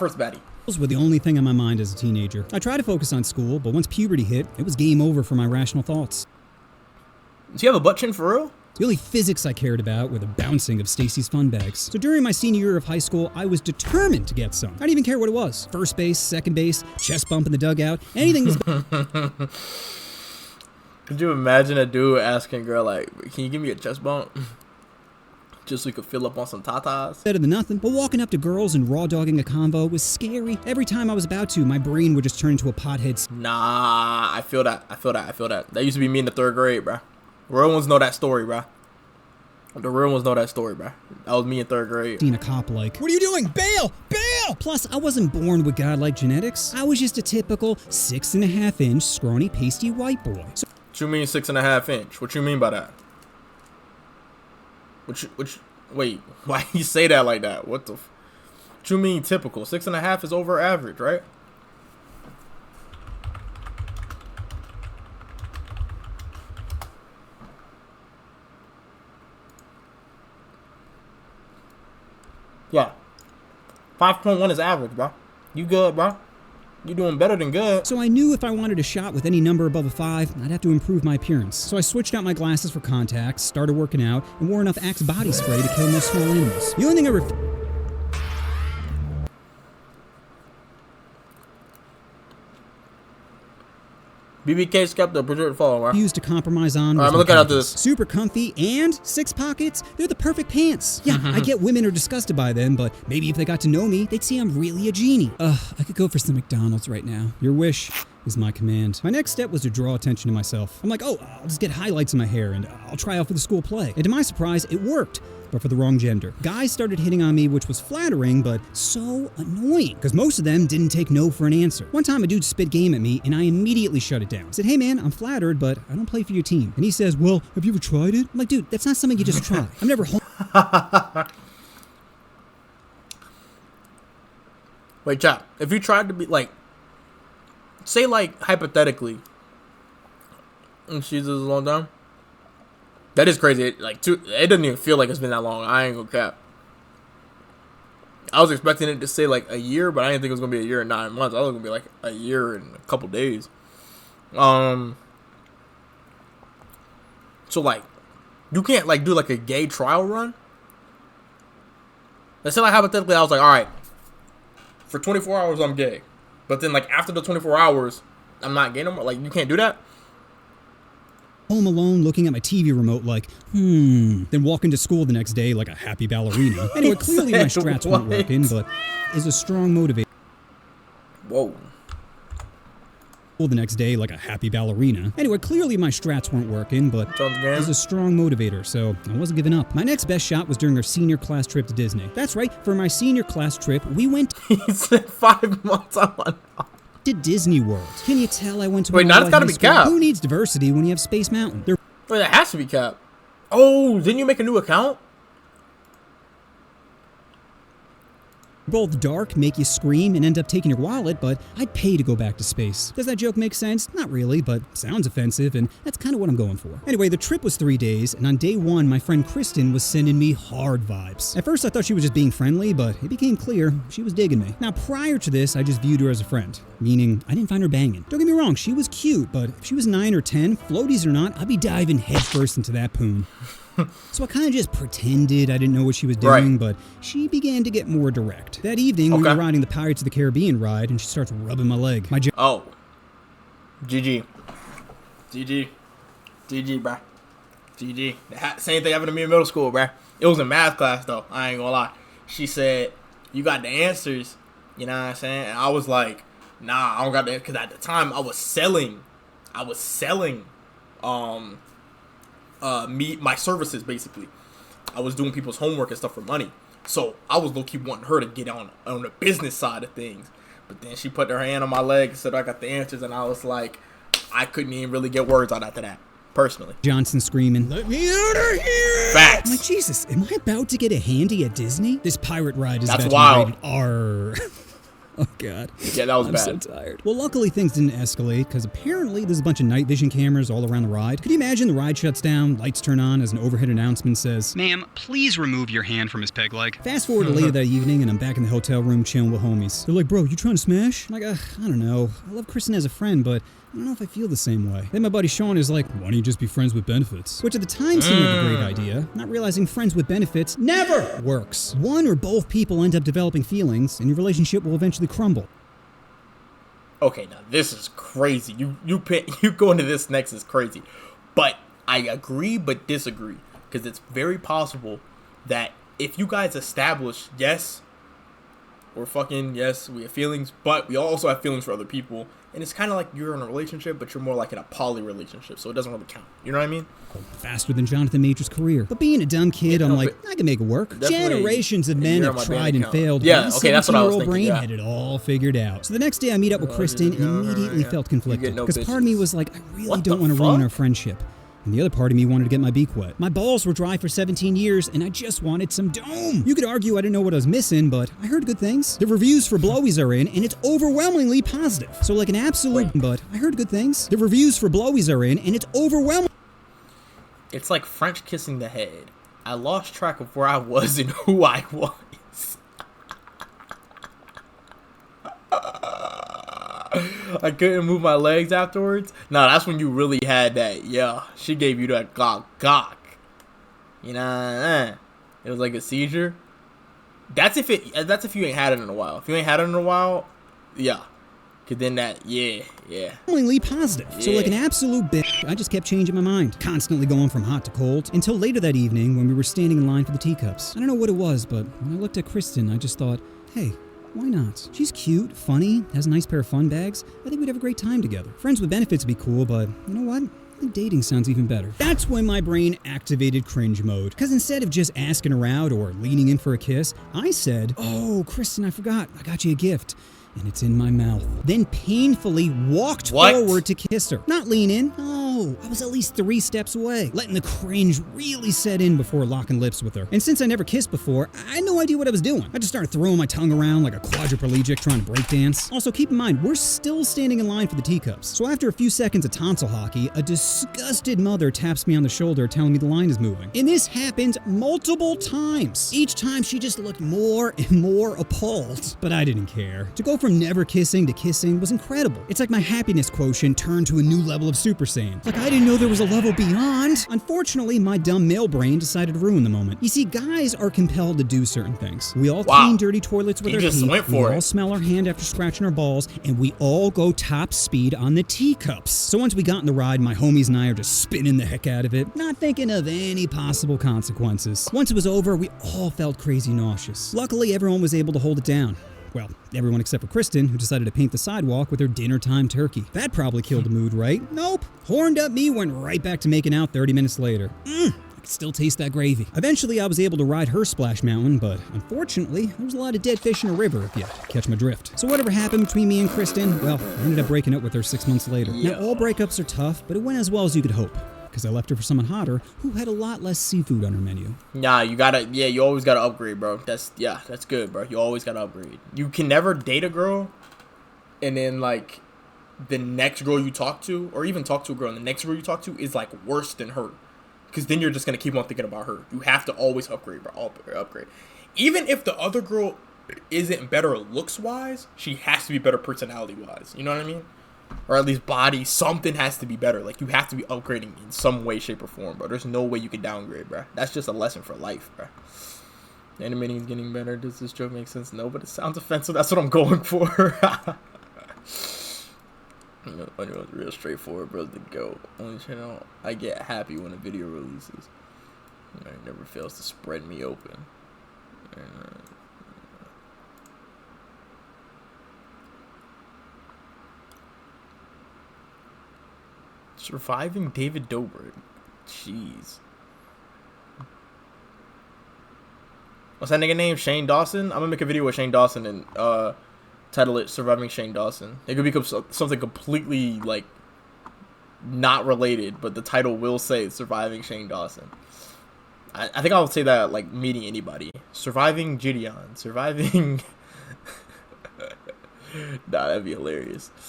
First baddie. Those were the only thing on my mind as a teenager. I tried to focus on school, but once puberty hit, it was game over for my rational thoughts. Do you have a butt chin for real? The only physics I cared about were the bouncing of Stacy's fun bags. So during my senior year of high school, I was determined to get some. I didn't even care what it was. First base, second base, chest bump in the dugout, anything was... Could you imagine a dude asking a girl, like, can you give me a chest bump? Just so we could fill up on some tatas? Better than nothing. But walking up to girls and raw dogging a convo was scary. Every time I was about to, my brain would just turn into a pothead. Nah, I feel that. That used to be me in the 3rd grade, bruh. Real ones know that story, bruh. The real ones know that story, bruh. That was me in 3rd grade. Seen a cop like, what are you doing? Bail! Bail! Plus, I wasn't born with godlike genetics. I was just a typical 6.5-inch, scrawny, pasty white boy. So What you mean 6.5 inch? What you mean by that? Wait, why you say that like that? What you mean typical? 6.5 is over average, right? Yeah. 5.1 is average, bro. You good, bro? You doing better than good. So I knew if I wanted a shot with any number above a 5, I'd have to improve my appearance. So I switched out my glasses for contacts, started working out, and wore enough Axe body spray to kill most small animals. The only thing I BBK Skepta, project follow, right? used to compromise on. Alright, I'm looking at this. Super comfy and 6 pockets. They're the perfect pants. Yeah, I get women are disgusted by them, but maybe if they got to know me, they'd see I'm really a genie. I could go for some McDonald's right now. Your wish is my command. My next step was to draw attention to myself. I'm like, oh, I'll just get highlights in my hair and I'll try out for the school play. And to my surprise, it worked. But for the wrong gender. Guys started hitting on me, which was flattering, but so annoying, because most of them didn't take no for an answer. One time a dude spit game at me, and I immediately shut it down. I said, hey man, I'm flattered, but I don't play for your team. And he says, well, have you ever tried it? I'm like, dude, that's not something you just try. I'm never home. Wait, Chop, if you tried to be, like, say, like, hypothetically, and she's a long time. That is crazy. It doesn't even feel like it's been that long. I ain't gonna cap. I was expecting it to say like a year, but I didn't think it was gonna be a year and 9 months. I was gonna be like a year and a couple days. So like, you can't like do like a gay trial run. Let's say like hypothetically, I was like, all right, for 24 hours I'm gay, but then like after the 24 hours, I'm not gay no more. Like you can't do that. Home alone looking at my TV remote like, then walking to school the next day like a happy ballerina. Anyway, clearly my strats weren't working, but is a strong motivator. Whoa. The next day like a happy ballerina. Anyway, clearly my strats weren't working, but is a strong motivator, so I wasn't giving up. My next best shot was during our senior class trip to Disney. That's right, for my senior class trip, we went He said 5 months on to Disney World. Can you tell I went to Wait, now it's gotta be Cap. Who needs diversity when you have Space Mountain? Wait, that has to be Cap. Oh, didn't you make a new account? Both dark, make you scream, and end up taking your wallet, but I'd pay to go back to space. Does that joke make sense? Not really, but sounds offensive, and that's kind of what I'm going for. Anyway, the trip was 3 days, and on day 1, my friend Kristen was sending me hard vibes. At first, I thought she was just being friendly, but it became clear she was digging me. Now, prior to this, I just viewed her as a friend, meaning I didn't find her banging. Don't get me wrong, she was cute, but if she was 9 or 10, floaties or not, I'd be diving headfirst into that poon. So I kind of just pretended I didn't know what she was doing, but she began to get more direct. That evening, we were riding the Pirates of the Caribbean ride, and she starts rubbing my leg. Oh. GG. GG. GG, bruh. GG. Same thing happened to me in middle school, bruh. It was in math class, though. I ain't gonna lie. She said, you got the answers. You know what I'm saying? And I was like, nah, I don't got the answers. Because at the time, I was selling my services, basically. I was doing people's homework and stuff for money. So I was low-key wanting her to get on the business side of things. But then she put her hand on my leg and said I got the answers, and I was like, I couldn't even really get words out after that, personally. Johnson screaming, let me out of here! Facts! I'm like, Jesus, am I about to get a handy at Disney? This pirate ride is That's about wild. to be rated R. God. Yeah, that was I'm bad. so tired. Well, luckily things didn't escalate because apparently there's a bunch of night vision cameras all around the ride. Could you imagine the ride shuts down, lights turn on as an overhead announcement says, "Ma'am, please remove your hand from his peg leg." Fast forward to later that evening and I'm back in the hotel room chilling with homies. They're like, "Bro, you trying to smash?" I'm like, I don't know. I love Kristen as a friend, but I don't know if I feel the same way. Then my buddy Sean is like, "Why don't you just be friends with benefits?" Which at the time seemed like a great idea, not realizing friends with benefits never works. One or both people end up developing feelings and your relationship will eventually crumble. Okay, now this is crazy. You go into this next is crazy. But I agree but disagree. Because it's very possible that if you guys establish, yes, we have feelings, but we also have feelings for other people. And it's kind of like you're in a relationship, but you're more like in a poly relationship, so it doesn't really count. You know what I mean? Faster than Jonathan Major's career. But being a dumb kid, I'm like, I can make it work. Generations of men have tried and failed. Yeah, okay, that's what I was thinking. Brain Yeah. had it all figured out. So the next day I meet up with Kristen and immediately felt conflicted. Because part of me was like, I really don't want to ruin our friendship. And the other part of me wanted to get my beak wet. My balls were dry for 17 years, and I just wanted some dome. You could argue I didn't know what I was missing, but I heard good things. The reviews for Blowies are in, and it's overwhelmingly positive. So like an absolute, but I heard good things. The reviews for Blowies are in, and it's overwhelming. It's like French kissing the head. I lost track of where I was and who I was. I couldn't move my legs afterwards. No, that's when you really had that. Yeah, she gave you that gawk. You know, it was like a seizure. That's if you ain't had it in a while. If you ain't had it in a while, yeah. Cause then yeah. Overwhelmingly positive. So like an absolute bitch, I just kept changing my mind, constantly going from hot to cold, until later that evening when we were standing in line for the teacups. I don't know what it was, but when I looked at Kristen, I just thought, hey, why not? She's cute, funny, has a nice pair of fun bags. I think we'd have a great time together. Friends with benefits would be cool, but you know what? I think dating sounds even better. That's when my brain activated cringe mode. Because instead of just asking her out or leaning in for a kiss, I said, "Oh, Kristen, I forgot. I got you a gift. And it's in my mouth." Then painfully walked forward to kiss her. Not lean in. No, I was at least 3 steps away, letting the cringe really set in before locking lips with her. And since I never kissed before, I had no idea what I was doing. I just started throwing my tongue around like a quadriplegic trying to breakdance. Also, keep in mind, we're still standing in line for the teacups. So after a few seconds of tonsil hockey, a disgusted mother taps me on the shoulder telling me the line is moving. And this happened multiple times. Each time she just looked more and more appalled. But I didn't care. To go from never kissing to kissing was incredible. It's like my happiness quotient turned to a new level of Super Saiyan. Like I didn't know there was a level beyond. Unfortunately, my dumb male brain decided to ruin the moment. You see, guys are compelled to do certain things. We all clean dirty toilets with our feet. We all smell our hand after scratching our balls, and we all go top speed on the teacups. So once we got in the ride, my homies and I are just spinning the heck out of it, not thinking of any possible consequences. Once it was over, we all felt crazy nauseous. Luckily, everyone was able to hold it down. Well, everyone except for Kristen, who decided to paint the sidewalk with her dinner time turkey. That probably killed the mood, right? Nope. Horned up me went right back to making out 30 minutes later. I could still taste that gravy. Eventually, I was able to ride her splash mountain, but unfortunately, there was a lot of dead fish in a river, if you catch my drift. So whatever happened between me and Kristen, well, I ended up breaking up with her 6 months later. Now, all breakups are tough, but it went as well as you could hope. Because I left her for someone hotter who had a lot less seafood on her menu. Nah, you always gotta upgrade, bro. That's good, bro. You always gotta upgrade. You can never date a girl and then, like, the next girl you talk to, or even talk to a girl and the next girl you talk to is, like, worse than her. Because then you're just gonna keep on thinking about her. You have to always upgrade, bro. Upgrade. Even if the other girl isn't better looks-wise, she has to be better personality-wise. You know what I mean? Or at least body, something has to be better. Like, you have to be upgrading in some way, shape, or form, bro. There's no way you can downgrade, bro. That's just a lesson for life, bro. The animating is getting better. Does this joke make sense? No, but it sounds offensive. That's what I'm going for. It was real straightforward, bro. The go. Only channel I get happy when a video releases. It never fails to spread me open. Surviving David Dobrik. Jeez. What's that nigga name? Shane Dawson? I'm gonna make a video with Shane Dawson and title it Surviving Shane Dawson. It could become something completely, like, not related, but the title will say Surviving Shane Dawson. I think I'll say that, like, meeting anybody. Surviving Gideon. Surviving... Nah, that'd be hilarious.